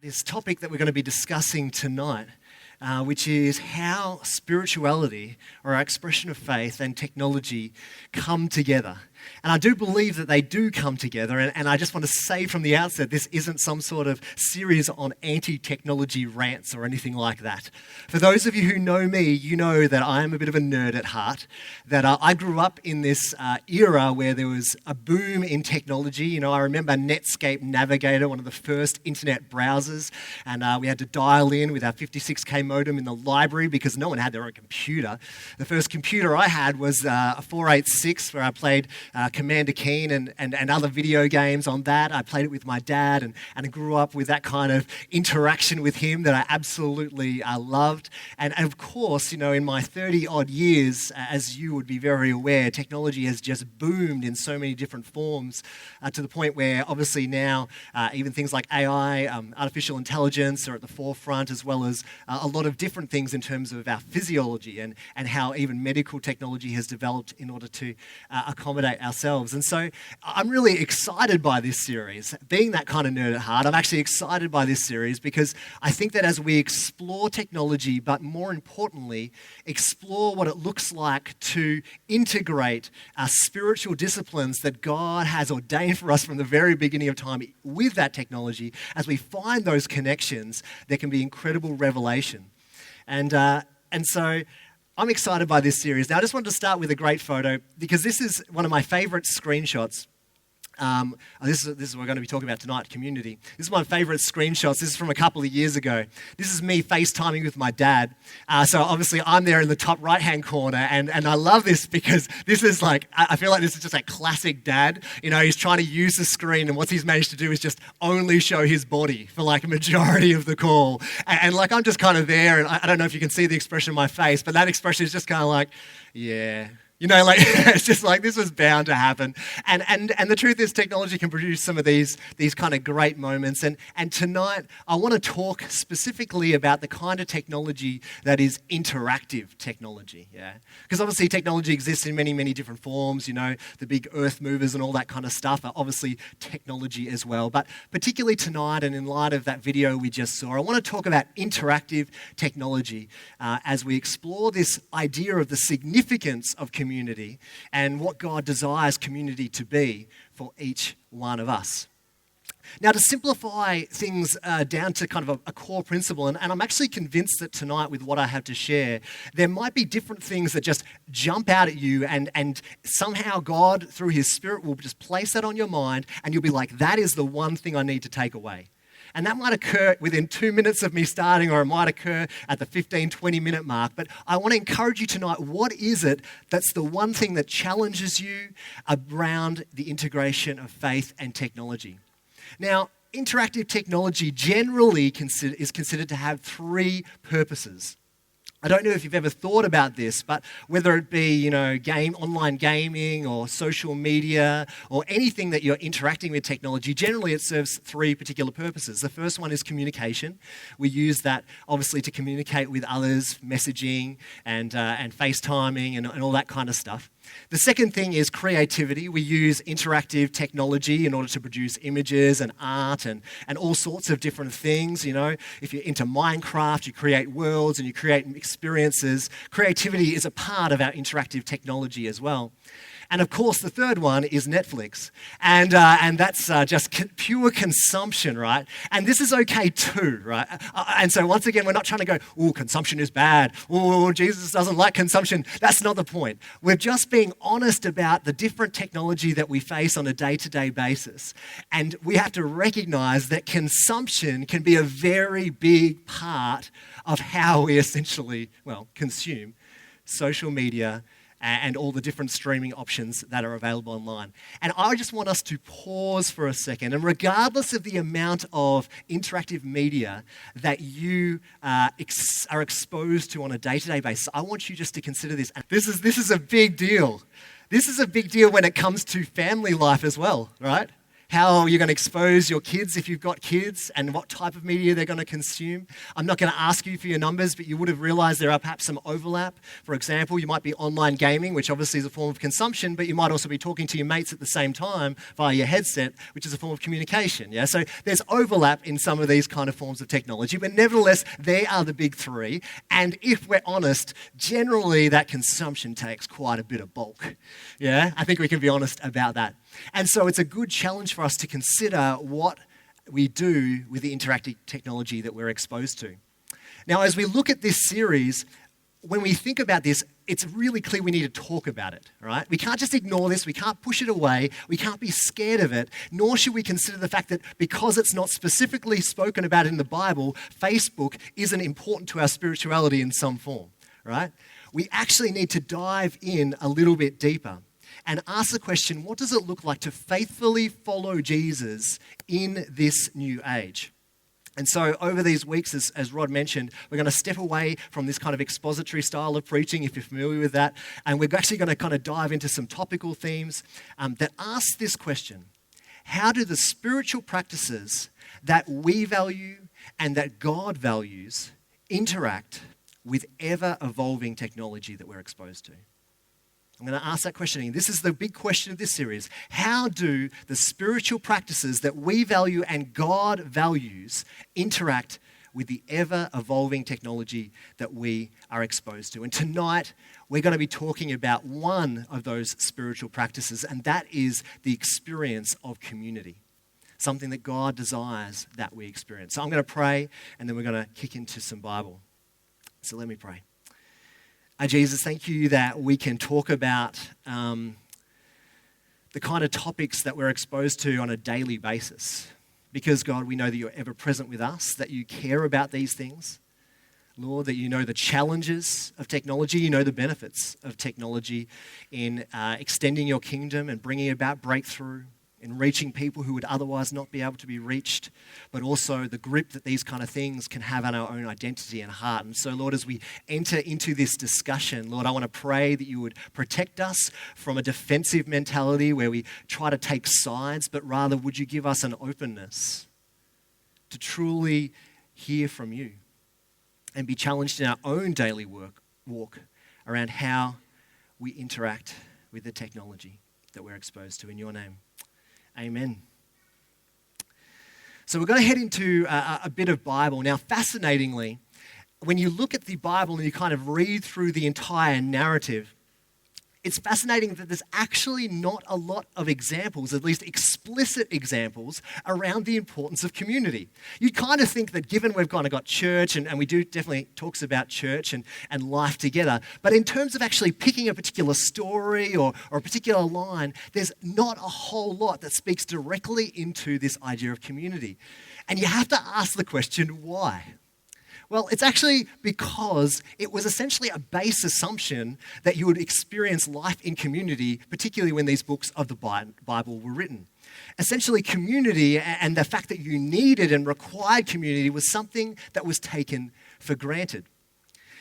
This topic that we're going to be discussing tonight, which is how spirituality or our expression of faith and technology come together. And I do believe that they do come together, and I just want to say from the outset, this isn't some sort of series on anti-technology rants or anything like that. For those of you who know me, you know that I am a bit of a nerd at heart, that I grew up in this era where there was a boom in technology. You know, I remember Netscape Navigator, one of the first internet browsers, and we had to dial in with our 56K modem in the library because no one had their own computer. The first computer I had was a 486 where I played Commander Cain and other video games on that. I played it with my dad and I grew up with that kind of interaction with him that I absolutely loved. And of course, you know, in my 30-odd years, as you would be very aware, technology has just boomed in so many different forms to the point where obviously now even things like AI, artificial intelligence are at the forefront, as well as a lot of different things in terms of our physiology and how even medical technology has developed in order to accommodate ourselves. And so I'm really excited by this series. Being that kind of nerd at heart, I'm actually excited by this series because I think that as we explore technology, but more importantly, explore what it looks like to integrate our spiritual disciplines that God has ordained for us from the very beginning of time with that technology, as we find those connections, there can be incredible revelation. And so I'm excited by this series. Now, I just wanted to start with a great photo because this is one of my favorite screenshots. This is what we're going to be talking about tonight, community. This is my favorite screenshots. This is from a couple of years ago. This is me FaceTiming with my dad. So obviously I'm there in the top right-hand corner, and I love this because this is like, I feel like this is just a classic dad. You know, he's trying to use the screen, and what he's managed to do is just only show his body for like a majority of the call. And like I'm just kind of there, and I don't know if you can see the expression on my face, but that expression is just kind of like, yeah. You know, like it's just like this was bound to happen. And the truth is technology can produce some of these kind of great moments. And tonight I want to talk specifically about the kind of technology that is interactive technology. Yeah. Because obviously technology exists in many, many different forms. You know, the big earth movers and all that kind of stuff are obviously technology as well. But particularly tonight, and in light of that video we just saw, I want to talk about interactive technology as we explore this idea of the significance of community and what God desires community to be for each one of us. Now, to simplify things down to kind of a core principle, and I'm actually convinced that tonight with what I have to share, there might be different things that just jump out at you and somehow God, through His Spirit, will just place that on your mind and you'll be like, that is the one thing I need to take away. And that might occur within 2 minutes of me starting, or it might occur at the 15, 20-minute mark. But I want to encourage you tonight, what is it that's the one thing that challenges you around the integration of faith and technology? Now, interactive technology generally is considered to have three purposes. I don't know if you've ever thought about this, but whether it be, you know, online gaming or social media or anything that you're interacting with technology, generally it serves three particular purposes. The first one is communication. We use that obviously to communicate with others, messaging and FaceTiming and all that kind of stuff. The second thing is creativity. We use interactive technology in order to produce images and art and all sorts of different things. You know, if you're into Minecraft, you create worlds and you create experiences. Creativity is a part of our interactive technology as well. And of course, the third one is Netflix. And that's just pure consumption, right? And this is okay too, right? And so once again, we're not trying to go, oh, consumption is bad. Oh, Jesus doesn't like consumption. That's not the point. We're just being honest about the different technology that we face on a day-to-day basis. And we have to recognize that consumption can be a very big part of how we essentially, consume social media and all the different streaming options that are available online. And I just want us to pause for a second, and regardless of the amount of interactive media that you are exposed to on a day-to-day basis, I want you just to consider this. And this is a big deal. This is a big deal when it comes to family life as well, right? how you're going to expose your kids if you've got kids and what type of media they're going to consume. I'm not going to ask you for your numbers, but you would have realized there are perhaps some overlap. For example, you might be online gaming, which obviously is a form of consumption, but you might also be talking to your mates at the same time via your headset, which is a form of communication. Yeah? So there's overlap in some of these kind of forms of technology, but nevertheless, they are the big three. And if we're honest, generally that consumption takes quite a bit of bulk. Yeah, I think we can be honest about that. And so it's a good challenge for us to consider what we do with the interactive technology that we're exposed to. Now, as we look at this series, when we think about this, it's really clear we need to talk about it, right? We can't just ignore this. We can't push it away. We can't be scared of it, nor should we consider the fact that because it's not specifically spoken about in the Bible, Facebook isn't important to our spirituality in some form, right? We actually need to dive in a little bit deeper and ask the question, what does it look like to faithfully follow Jesus in this new age? And so over these weeks, as Rod mentioned, we're going to step away from this kind of expository style of preaching, if you're familiar with that, and we're actually going to kind of dive into some topical themes that ask this question: how do the spiritual practices that we value and that God values interact with ever-evolving technology that we're exposed to? I'm going to ask that question again. This is the big question of this series. How do the spiritual practices that we value and God values interact with the ever-evolving technology that we are exposed to? And tonight, we're going to be talking about one of those spiritual practices, and that is the experience of community, something that God desires that we experience. So I'm going to pray, and then we're going to kick into some Bible. So let me pray. Jesus, thank you that we can talk about the kind of topics that we're exposed to on a daily basis. Because, God, we know that you're ever present with us, that you care about these things. Lord, that you know the challenges of technology, you know the benefits of technology in extending your kingdom and bringing about breakthrough, in reaching people who would otherwise not be able to be reached, but also the grip that these kind of things can have on our own identity and heart. And so, Lord, as we enter into this discussion, Lord, I want to pray that you would protect us from a defensive mentality where we try to take sides, but rather would you give us an openness to truly hear from you and be challenged in our own daily walk around how we interact with the technology that we're exposed to. In your name. Amen. So we're going to head into a bit of Bible. Now, fascinatingly, when you look at the Bible and you kind of read through the entire narrative, it's fascinating that there's actually not a lot of examples, at least explicit examples, around the importance of community. You'd kind of think that given we've kind of got church, and we do definitely talks about church and life together, but in terms of actually picking a particular story or a particular line, there's not a whole lot that speaks directly into this idea of community. And you have to ask the question, why? Well, it's actually because it was essentially a base assumption that you would experience life in community, particularly when these books of the Bible were written. Essentially, community and the fact that you needed and required community was something that was taken for granted.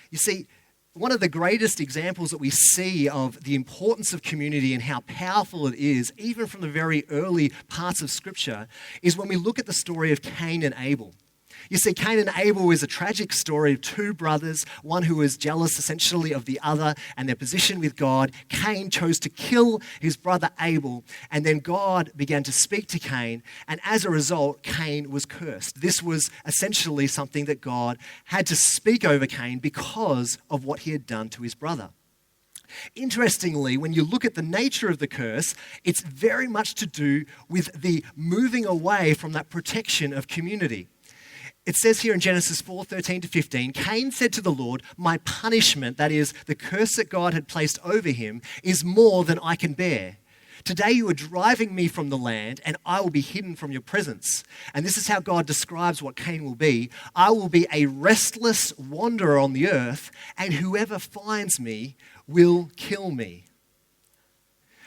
You see, one of the greatest examples that we see of the importance of community and how powerful it is, even from the very early parts of Scripture, is when we look at the story of Cain and Abel. You see, Cain and Abel is a tragic story of two brothers, one who was jealous essentially of the other and their position with God. Cain chose to kill his brother Abel, and then God began to speak to Cain, and as a result, Cain was cursed. This was essentially something that God had to speak over Cain because of what he had done to his brother. Interestingly, when you look at the nature of the curse, it's very much to do with the moving away from that protection of community. It says here in Genesis 4:13-15, Cain said to the Lord, "My punishment," that is, the curse that God had placed over him, "is more than I can bear. Today you are driving me from the land, and I will be hidden from your presence." And this is how God describes what Cain will be. "I will be a restless wanderer on the earth, and whoever finds me will kill me."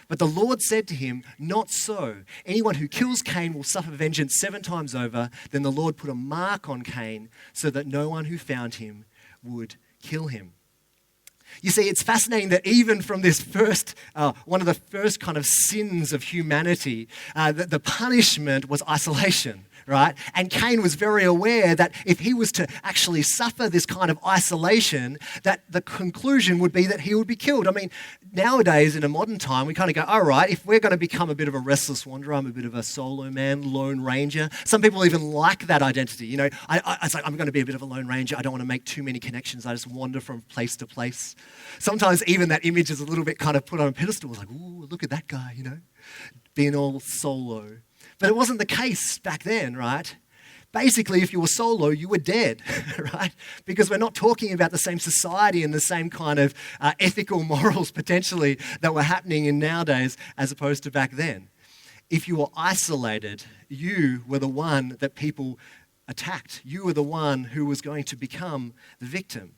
But the Lord said to him, "Not so. Anyone who kills Cain will suffer vengeance 7 times over." Then the Lord put a mark on Cain so that no one who found him would kill him. You see, it's fascinating that even from this one of the first kind of sins of humanity, the punishment was isolation, right? And Cain was very aware that if he was to actually suffer this kind of isolation, that the conclusion would be that he would be killed. I mean, nowadays in a modern time, we kind of go, all right, if we're going to become a bit of a restless wanderer, I'm a bit of a solo man, lone ranger. Some people even like that identity. You know, it's like, I'm going to be a bit of a lone ranger. I don't want to make too many connections. I just wander from place to place. Sometimes even that image is a little bit kind of put on a pedestal. It's like, ooh, look at that guy, you know, being all solo. But it wasn't the case back then, right? Basically, if you were solo, you were dead, right? Because we're not talking about the same society and the same kind of ethical morals potentially that were happening in nowadays as opposed to back then. If you were isolated, you were the one that people attacked. You were the one who was going to become the victim.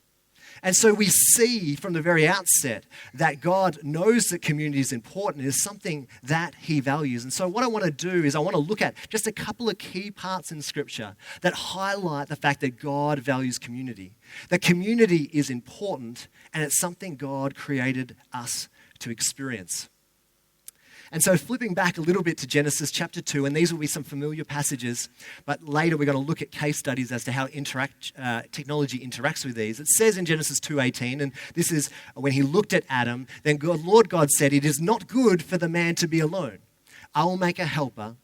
And so we see from the very outset that God knows that community is important, is something that he values. And so what I want to do is I want to look at just a couple of key parts in Scripture that highlight the fact that God values community. That community is important and it's something God created us to experience. And so flipping back a little bit to Genesis chapter 2, and these will be some familiar passages, but later we're going to look at case studies as to how technology interacts with these. It says in Genesis 2:18, and this is when he looked at Adam, then Lord God said, "It is not good for the man to be alone. I will make a helper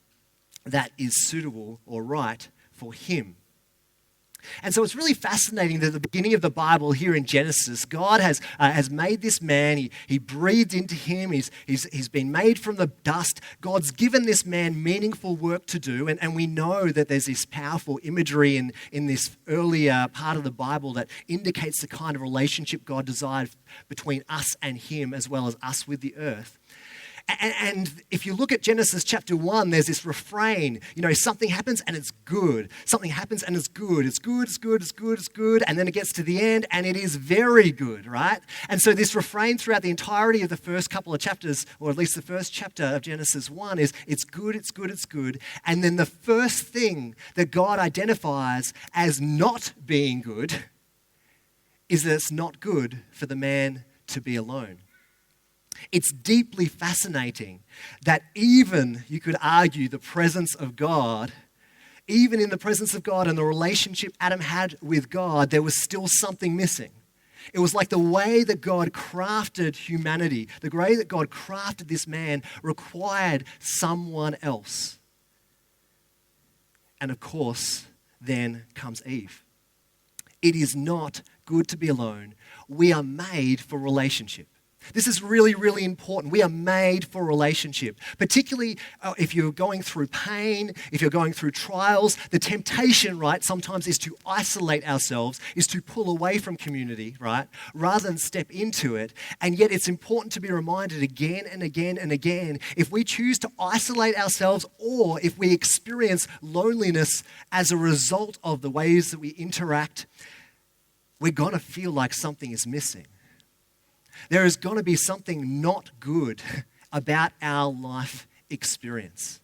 that is suitable or right for him." And so it's really fascinating that at the beginning of the Bible here in Genesis, God has made this man. He breathed into him. He's been made from the dust. God's given this man meaningful work to do. And we know that there's this powerful imagery in this earlier part of the Bible that indicates the kind of relationship God desired between us and him as well as us with the earth. And if you look at Genesis chapter 1, there's this refrain, you know, something happens and it's good. Something happens and it's good. It's good, it's good, it's good, it's good. And then it gets to the end and it is very good, right? And so this refrain throughout the entirety of the first couple of chapters, or at least the first chapter of Genesis 1 is, it's good, it's good, it's good. And then the first thing that God identifies as not being good is that it's not good for the man to be alone. It's deeply fascinating that even, you could argue, the presence of God, even in the presence of God and the relationship Adam had with God, there was still something missing. It was like the way that God crafted humanity, the way that God crafted this man required someone else. And of course, then comes Eve. It is not good to be alone. We are made for relationship. This is really, really important. We are made for relationship, particularly if you're going through pain, if you're going through trials. The temptation, right, sometimes is to isolate ourselves, is to pull away from community, right, rather than step into it. And yet it's important to be reminded again and again and again, if we choose to isolate ourselves or if we experience loneliness as a result of the ways that we interact, we're going to feel like something is missing. There is going to be something not good about our life experience.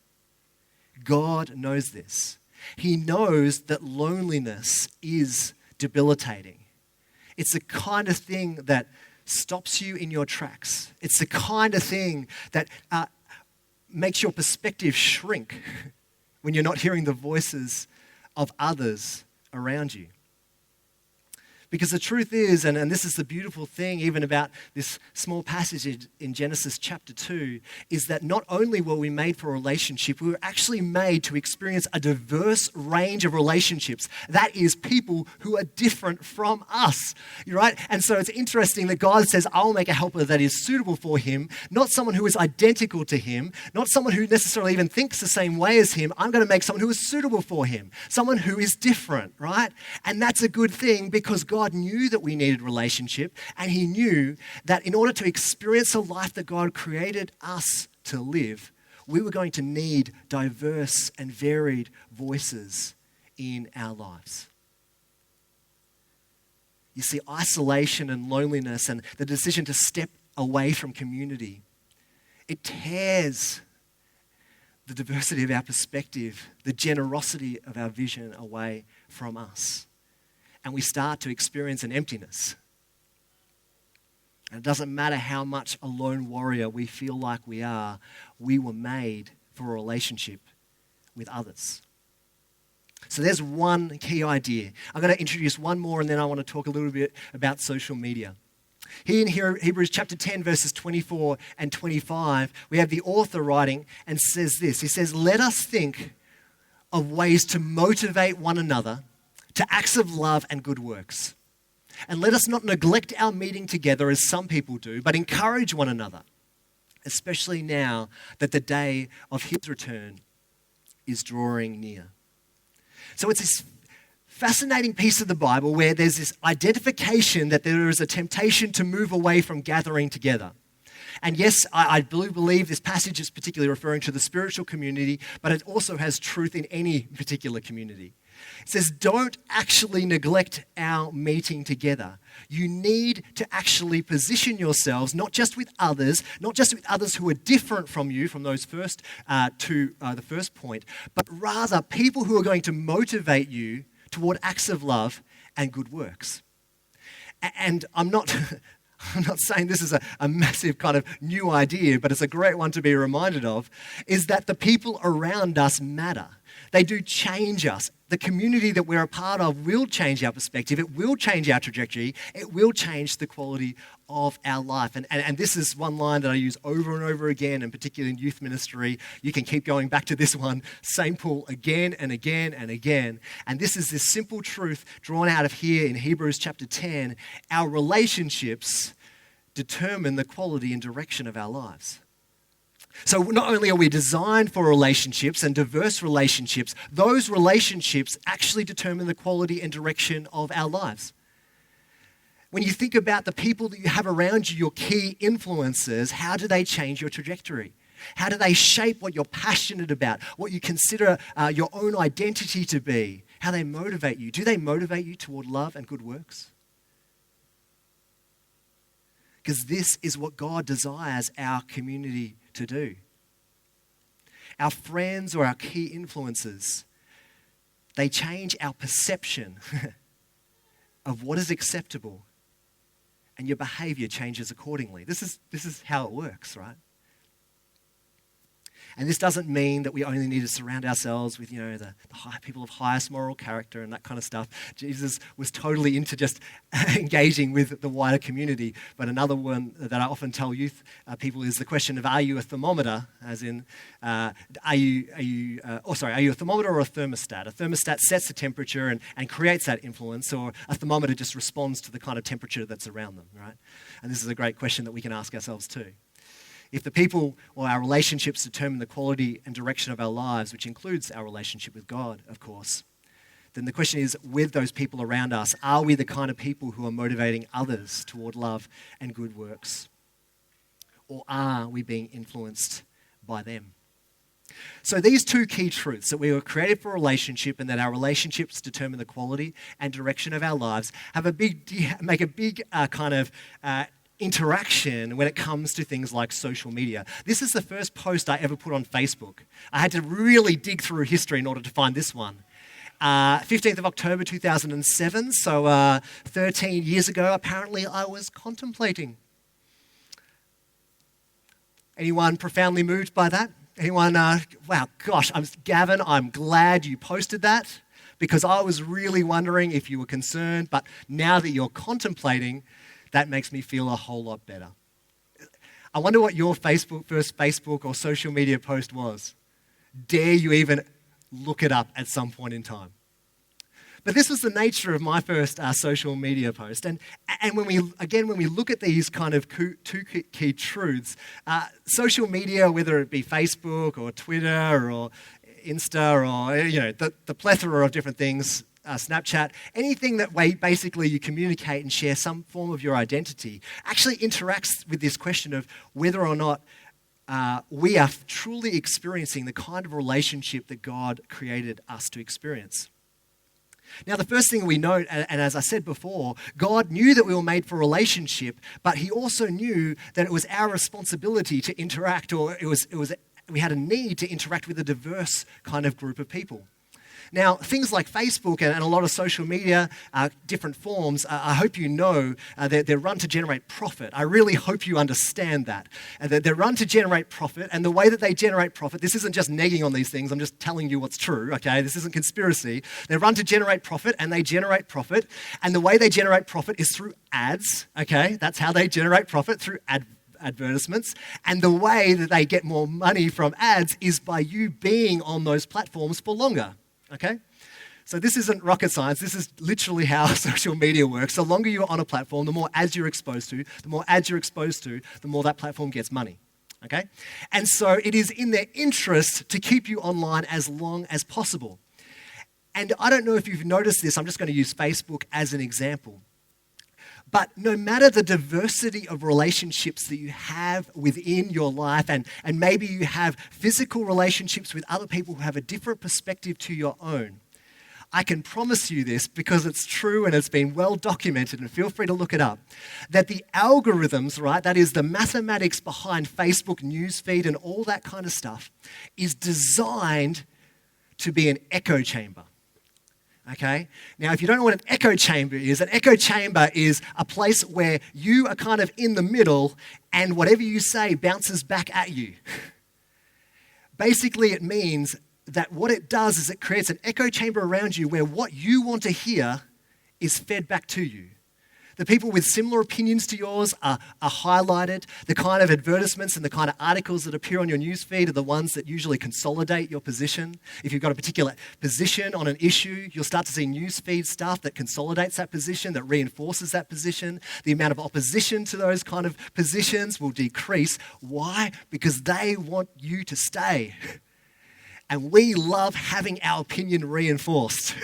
God knows this. He knows that loneliness is debilitating. It's the kind of thing that stops you in your tracks. It's the kind of thing that makes your perspective shrink when you're not hearing the voices of others around you. Because the truth is, and this is the beautiful thing even about this small passage in Genesis chapter 2, is that not only were we made for a relationship, we were actually made to experience a diverse range of relationships. That is, people who are different from us, right? And so it's interesting that God says, I'll make a helper that is suitable for him, not someone who is identical to him, not someone who necessarily even thinks the same way as him. I'm going to make someone who is suitable for him, someone who is different, right? And that's a good thing because God knew that we needed relationship, and he knew that in order to experience a life that God created us to live, we were going to need diverse and varied voices in our lives. You see, isolation and loneliness and the decision to step away from community, it tears the diversity of our perspective, the generosity of our vision away from us. And we start to experience an emptiness. And it doesn't matter how much a lone warrior we feel like we were made for a relationship with others. So there's one key idea. I'm going to introduce one more, and then I want to talk a little bit about social media. Here in Hebrews chapter 10, verses 24 and 25, we have the author writing and says this. He says, "Let us think of ways to motivate one another to acts of love and good works. And let us not neglect our meeting together as some people do, but encourage one another, especially now that the day of his return is drawing near." So it's this fascinating piece of the Bible where there's this identification that there is a temptation to move away from gathering together. And yes, I do believe this passage is particularly referring to the spiritual community, but it also has truth in any particular community. It says, don't actually neglect our meeting together. You need to actually position yourselves, not just with others who are different from you, from those first the first point, but rather people who are going to motivate you toward acts of love and good works. And I'm not saying this is a massive kind of new idea, but it's a great one to be reminded of, is that the people around us matter. They do change us. The community that we're a part of will change our perspective. It will change our trajectory. It will change the quality of our life. And this is one line that I use over and over again, and particularly in youth ministry. You can keep going back to this one, St. Paul, again and again and again. And this is this simple truth drawn out of here in Hebrews chapter 10. Our relationships determine the quality and direction of our lives. So not only are we designed for relationships and diverse relationships, those relationships actually determine the quality and direction of our lives. When you think about the people that you have around you, your key influencers, how do they change your trajectory? How do they shape what you're passionate about, what you consider your own identity to be, how they motivate you? Do they motivate you toward love and good works? Because this is what God desires our community to do. Our friends or our key influences, they change our perception of what is acceptable, and your behavior changes accordingly. This is how it works, right? And this doesn't mean that we only need to surround ourselves with, the people of highest moral character and that kind of stuff. Jesus was totally into just engaging with the wider community. But another one that I often tell youth people is the question of, are you a thermometer? As in, are you a thermometer or a thermostat? A thermostat sets the temperature and creates that influence, or a thermometer just responds to the kind of temperature that's around them, right? And this is a great question that we can ask ourselves too. If the people or our relationships determine the quality and direction of our lives, which includes our relationship with God, of course, then the question is, with those people around us, are we the kind of people who are motivating others toward love and good works? Or are we being influenced by them? So these two key truths, that we were created for a relationship and that our relationships determine the quality and direction of our lives, make a big interaction when it comes to things like social media. This is the first post I ever put on Facebook. I had to really dig through history in order to find this one. 15th of October 2007, so 13 years ago, apparently I was contemplating. Anyone profoundly moved by that? Anyone, wow, gosh, Gavin, I'm glad you posted that, because I was really wondering if you were concerned, but now that you're contemplating, that makes me feel a whole lot better. I wonder what your first Facebook or social media post was. Dare you even look it up at some point in time? But this was the nature of my first social media post. And when we look at these kind of two key truths, social media, whether it be Facebook or Twitter or Insta or the plethora of different things, Snapchat, anything that way basically you communicate and share some form of your identity, actually interacts with this question of whether or not we are truly experiencing the kind of relationship that God created us to experience. Now, the first thing we note, and as I said before, God knew that we were made for relationship, but he also knew that it was our responsibility to interact, or we had a need to interact with a diverse kind of group of people. Now, things like Facebook and a lot of social media, different forms, I hope you know they're run to generate profit. I really hope you understand that. They're run to generate profit, and the way that they generate profit, this isn't just negging on these things, I'm just telling you what's true, okay? This isn't conspiracy. They're run to generate profit, and they generate profit, and the way they generate profit is through ads, okay? That's how they generate profit, through advertisements, and the way that they get more money from ads is by you being on those platforms for longer. Okay? So this isn't rocket science. This is literally how social media works. The longer you're on a platform, the more ads you're exposed to. The more ads you're exposed to, the more that platform gets money. Okay? And so it is in their interest to keep you online as long as possible. And I don't know if you've noticed this. I'm just going to use Facebook as an example. But no matter the diversity of relationships that you have within your life, and maybe you have physical relationships with other people who have a different perspective to your own, I can promise you this because it's true and it's been well documented, and feel free to look it up, that the algorithms, right, that is the mathematics behind Facebook newsfeed and all that kind of stuff, is designed to be an echo chamber. Okay? Now, if you don't know what an echo chamber is a place where you are kind of in the middle and whatever you say bounces back at you. Basically, it means that what it does is it creates an echo chamber around you where what you want to hear is fed back to you. The people with similar opinions to yours are highlighted. The kind of advertisements and the kind of articles that appear on your newsfeed are the ones that usually consolidate your position. If you've got a particular position on an issue, you'll start to see newsfeed stuff that consolidates that position, that reinforces that position. The amount of opposition to those kind of positions will decrease. Why? Because they want you to stay. And we love having our opinion reinforced,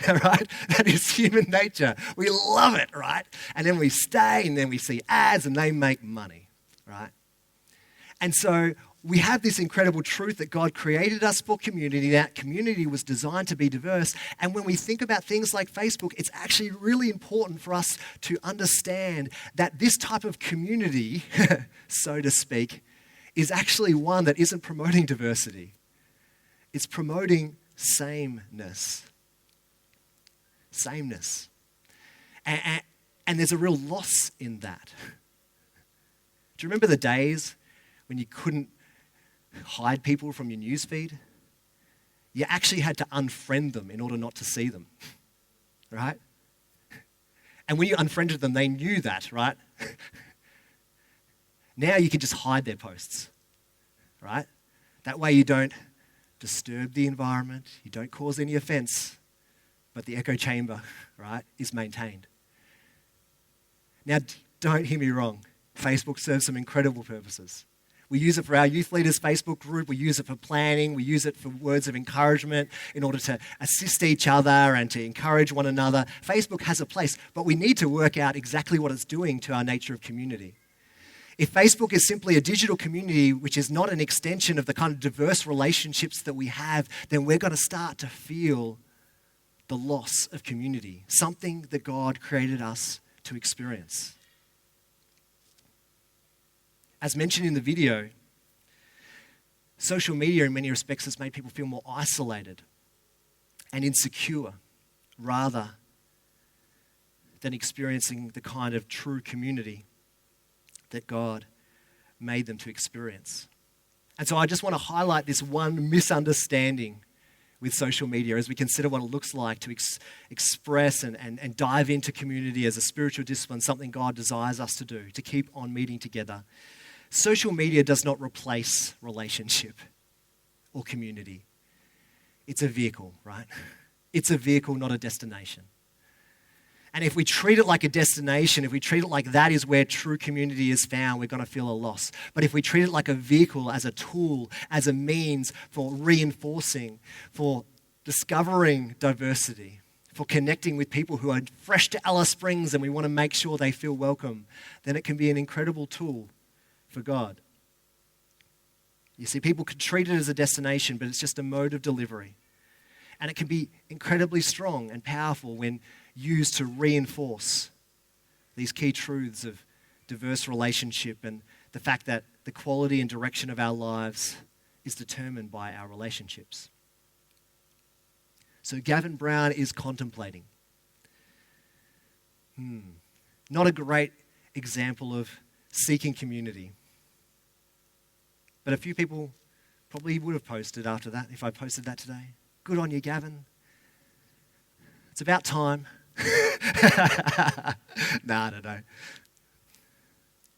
right? That is human nature. We love it, right? And then we stay, and then we see ads, and they make money, right? And so we have this incredible truth that God created us for community. That community was designed to be diverse. And when we think about things like Facebook, it's actually really important for us to understand that this type of community, so to speak, is actually one that isn't promoting diversity. It's promoting sameness. Sameness. And there's a real loss in that. Do you remember the days when you couldn't hide people from your newsfeed? You actually had to unfriend them in order not to see them, right? And when you unfriended them, they knew that, right? Now you can just hide their posts, right? That way you don't disturb the environment, you don't cause any offense, but the echo chamber, right, is maintained. Now, don't hear me wrong. Facebook serves some incredible purposes. We use it for our youth leaders Facebook group, we use it for planning, we use it for words of encouragement in order to assist each other and to encourage one another. Facebook has a place, but we need to work out exactly what it's doing to our nature of community. If Facebook is simply a digital community which is not an extension of the kind of diverse relationships that we have, then we're going to start to feel the loss of community, something that God created us to experience. As mentioned in the video, social media in many respects has made people feel more isolated and insecure rather than experiencing the kind of true community that God made them to experience. And so I just want to highlight this one misunderstanding with social media as we consider what it looks like to express and dive into community as a spiritual discipline, something God desires us to do, to keep on meeting together. Social media does not replace relationship or community. It's a vehicle, right? It's a vehicle, not a destination. And if we treat it like a destination, if we treat it like that is where true community is found, we're going to feel a loss. But if we treat it like a vehicle, as a tool, as a means for reinforcing, for discovering diversity, for connecting with people who are fresh to Alice Springs and we want to make sure they feel welcome, then it can be an incredible tool for God. You see, people could treat it as a destination, but it's just a mode of delivery. And it can be incredibly strong and powerful when used to reinforce these key truths of diverse relationship and the fact that the quality and direction of our lives is determined by our relationships. So Gavin Brown is contemplating. Not a great example of seeking community. But a few people probably would have posted after that, if I posted that today. Good on you, Gavin. It's about time. Nah, I don't know.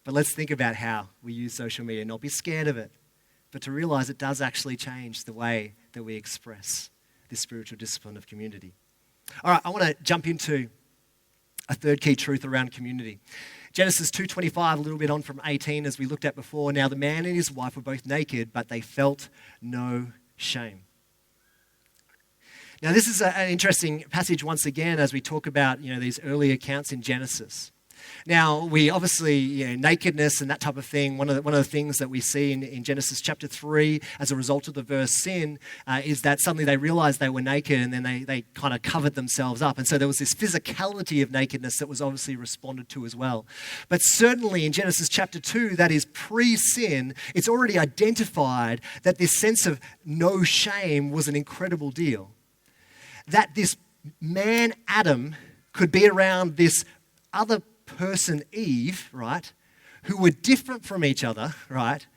But let's think about how we use social media, not be scared of it, but to realize it does actually change the way that we express this spiritual discipline of community. All right, I want to jump into a third key truth around community. Genesis 2:25, a little bit on from 18, as we looked at before. Now the man and his wife were both naked, but they felt no shame. Now this is an interesting passage once again as we talk about these early accounts in Genesis. Now, we obviously, nakedness and that type of thing, one of the things that we see in Genesis chapter 3 as a result of the verse sin is that suddenly they realized they were naked and then they kind of covered themselves up. And so there was this physicality of nakedness that was obviously responded to as well. But certainly in Genesis chapter 2, that is pre-sin, it's already identified that this sense of no shame was an incredible deal. That this man, Adam, could be around this other person, Eve, right, who were different from each other, right,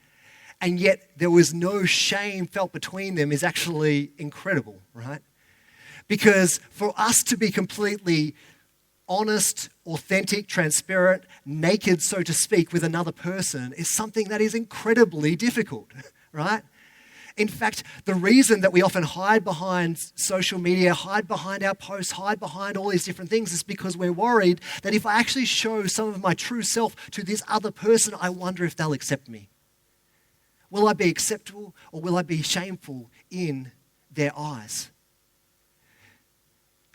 and yet there was no shame felt between them is actually incredible, right? Because for us to be completely honest, authentic, transparent, naked, so to speak, with another person is something that is incredibly difficult, right? In fact, the reason that we often hide behind social media, hide behind our posts, hide behind all these different things is because we're worried that if I actually show some of my true self to this other person, I wonder if they'll accept me. Will I be acceptable or will I be shameful in their eyes?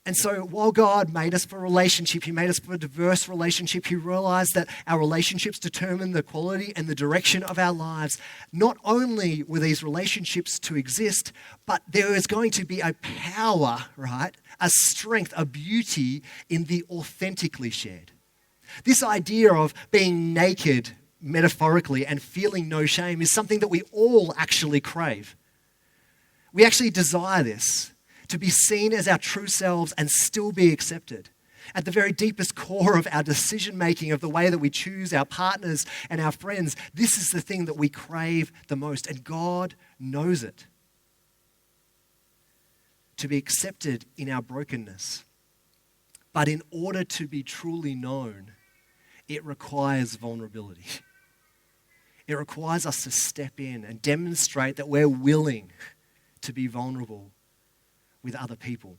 And so while God made us for a relationship, He made us for a diverse relationship, He realized that our relationships determine the quality and the direction of our lives. Not only were these relationships to exist, but there is going to be a power, right? A strength, a beauty in the authentically shared. This idea of being naked, metaphorically, and feeling no shame is something that we all actually crave. We actually desire this. To be seen as our true selves and still be accepted. At the very deepest core of our decision-making, of the way that we choose our partners and our friends, this is the thing that we crave the most, and God knows it. To be accepted in our brokenness. But in order to be truly known, it requires vulnerability. It requires us to step in and demonstrate that we're willing to be vulnerable with other people.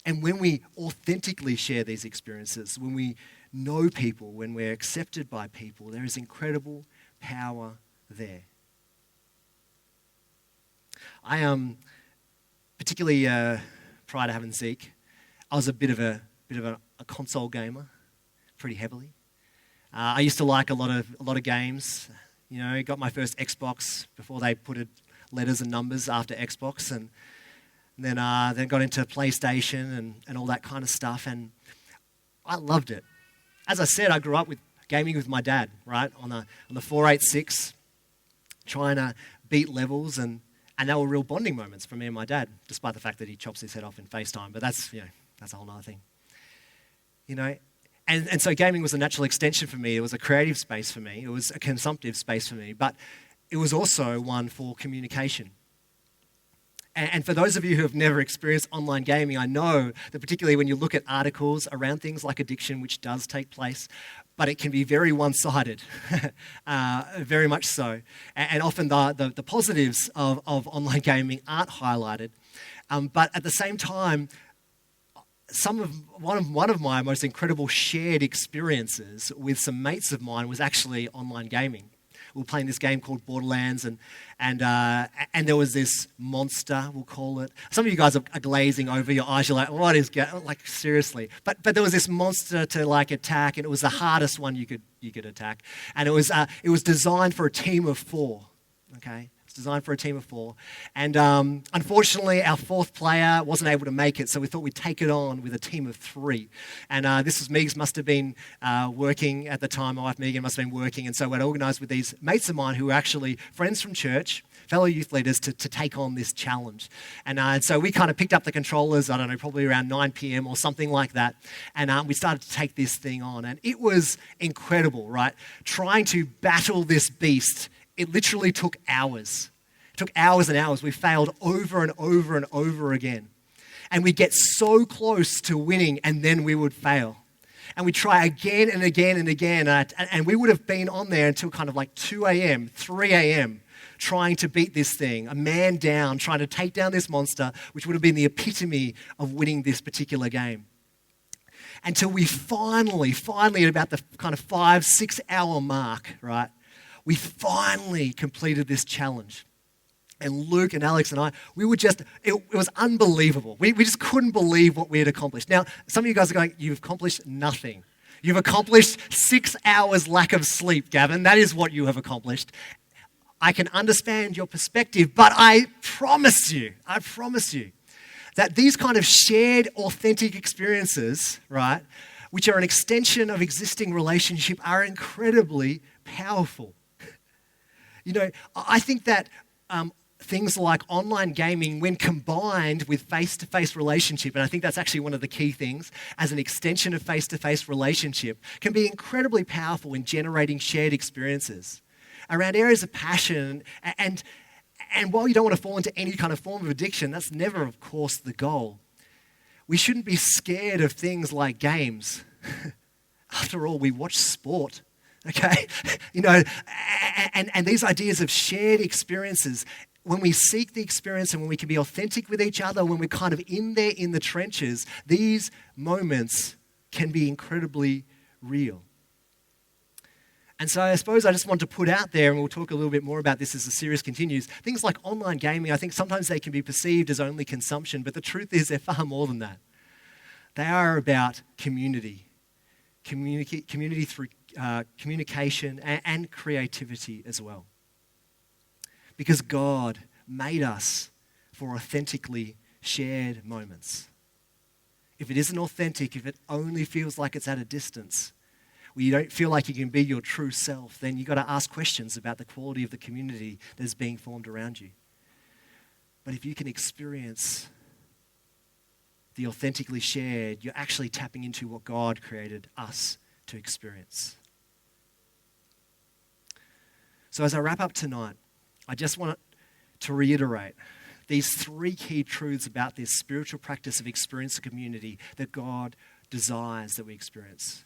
And when we authentically share these experiences, when we know people, when we're accepted by people, there is incredible power there. I particularly prior to having Zeke, I was a bit of a console gamer, pretty heavily. I used to like a lot of games. Got my first Xbox before they put letters and numbers after Xbox, and then got into PlayStation and all that kind of stuff, and I loved it. As I said, I grew up with gaming with my dad, right, on the 486, trying to beat levels, and they were real bonding moments for me and my dad, despite the fact that he chops his head off in FaceTime, but that's a whole other thing. And so gaming was a natural extension for me. It was a creative space for me. It was a consumptive space for me, but it was also one for communication. And for those of you who have never experienced online gaming, I know that particularly when you look at articles around things like addiction, which does take place, but it can be very one-sided, very much so. And often the positives of online gaming aren't highlighted. But at the same time, one of my most incredible shared experiences with some mates of mine was actually online gaming. We were playing this game called Borderlands, and there was this monster, we'll call it. Some of you guys are glazing over your eyes. You're like, what is like seriously? But there was this monster to attack, and it was the hardest one you could attack. And it was designed for a team of 4. Okay, it's designed for a team of 4. And unfortunately, our 4th player wasn't able to make it, so we thought we'd take it on with a team of 3. And this was Megs must have been working at the time. My wife Megan must have been working, and so we'd organised with these mates of mine who were actually friends from church, fellow youth leaders, to take on this challenge. And so we kind of picked up the controllers, I don't know, probably around 9 p.m. or something like that, and we started to take this thing on. And it was incredible, right? Trying to battle this beast, it literally took hours. It took hours and hours. We failed over and over and over again. And we'd get so close to winning, and then we would fail. And we'd try again and again and again, and we would have been on there until kind of like 2 a.m., 3 a.m., trying to beat this thing, a man down, trying to take down this monster, which would have been the epitome of winning this particular game. Until we finally, at about the kind of 5-6 hour mark, right, we finally completed this challenge. And Luke and Alex and I, we were just, it was unbelievable. We just couldn't believe what we had accomplished. Now, some of you guys are going, you've accomplished nothing. You've accomplished 6 hours lack of sleep, Gavin. That is what you have accomplished. I can understand your perspective, but I promise you that these kind of shared authentic experiences, right, which are an extension of existing relationship, are incredibly powerful. You know, I think that things like online gaming, when combined with face-to-face relationship, and I think that's actually one of the key things, as an extension of face-to-face relationship, can be incredibly powerful in generating shared experiences around areas of passion. And while you don't want to fall into any kind of form of addiction, that's never, of course, the goal. We shouldn't be scared of things like games. After all, we watch sport, okay? You know, and these ideas of shared experiences, when we seek the experience and when we can be authentic with each other, when we're kind of in there in the trenches, these moments can be incredibly real. And so I suppose I just want to put out there, and we'll talk a little bit more about this as the series continues, things like online gaming, I think sometimes they can be perceived as only consumption, but the truth is they're far more than that. They are about community through communication and creativity as well. Because God made us for authentically shared moments. If it isn't authentic, if it only feels like it's at a distance, where you don't feel like you can be your true self, then you've got to ask questions about the quality of the community that is being formed around you. But if you can experience the authentically shared, you're actually tapping into what God created us to experience. So as I wrap up tonight, I just want to reiterate these 3 key truths about this spiritual practice of experience of community that God desires that we experience.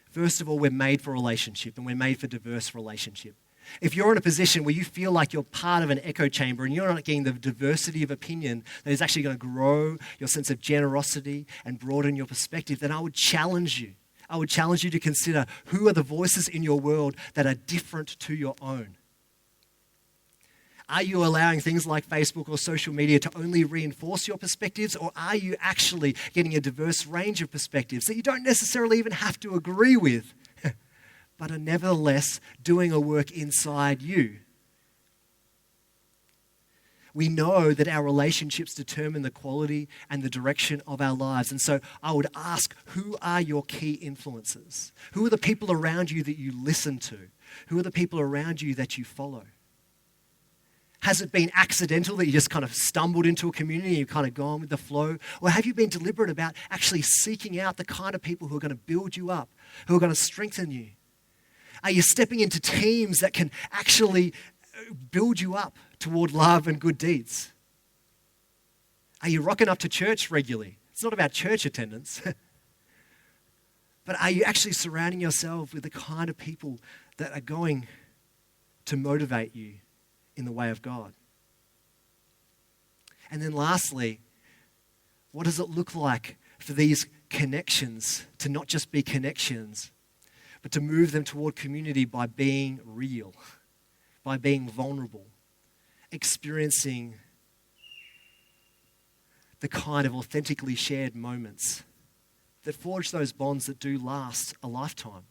First of all, we're made for relationship, and we're made for diverse relationship. If you're in a position where you feel like you're part of an echo chamber and you're not getting the diversity of opinion that is actually going to grow your sense of generosity and broaden your perspective, then I would challenge you. I would challenge you to consider who are the voices in your world that are different to your own. Are you allowing things like Facebook or social media to only reinforce your perspectives, or are you actually getting a diverse range of perspectives that you don't necessarily even have to agree with, but are nevertheless doing a work inside you? We know that our relationships determine the quality and the direction of our lives. And so I would ask, who are your key influences? Who are the people around you that you listen to? Who are the people around you that you follow? Has it been accidental that you just kind of stumbled into a community and you've kind of gone with the flow? Or have you been deliberate about actually seeking out the kind of people who are going to build you up, who are going to strengthen you? Are you stepping into teams that can actually build you up toward love and good deeds? Are you rocking up to church regularly? It's not about church attendance. But are you actually surrounding yourself with the kind of people that are going to motivate you in the way of God? And then lastly, what does it look like for these connections to not just be connections, but to move them toward community by being real, by being vulnerable, experiencing the kind of authentically shared moments that forge those bonds that do last a lifetime?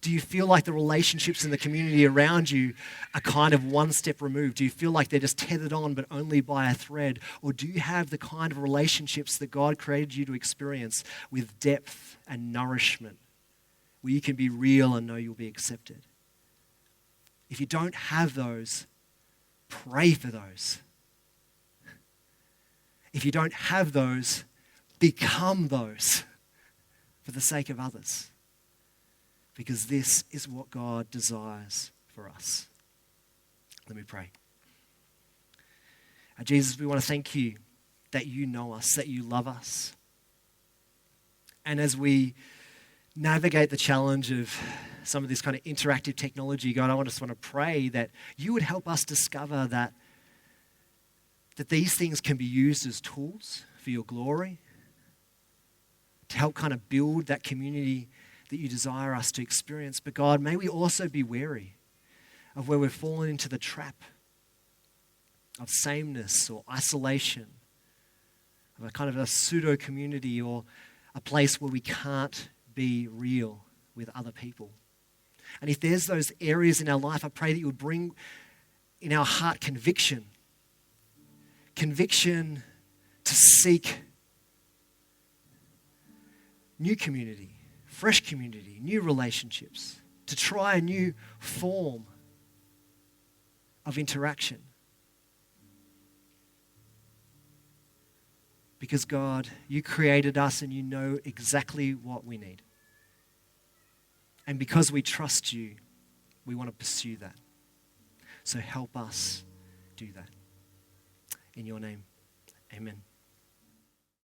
Do you feel like the relationships in the community around you are kind of one step removed? Do you feel like they're just tethered on but only by a thread? Or do you have the kind of relationships that God created you to experience with depth and nourishment, where you can be real and know you'll be accepted? If you don't have those, pray for those. If you don't have those, become those for the sake of others. Because this is what God desires for us. Let me pray. Jesus, we want to thank you that you know us, that you love us. And as we navigate the challenge of some of this kind of interactive technology, God, I just want to pray that you would help us discover that these things can be used as tools for your glory, to help kind of build that community that you desire us to experience. But God, may we also be wary of where we've fallen into the trap of sameness or isolation, of a kind of a pseudo community or a place where we can't be real with other people. And if there's those areas in our life, I pray that you would bring in our heart conviction to seek new community, fresh community, new relationships, to try a new form of interaction. Because God, you created us and you know exactly what we need. And because we trust you, we want to pursue that. So help us do that. In your name, amen.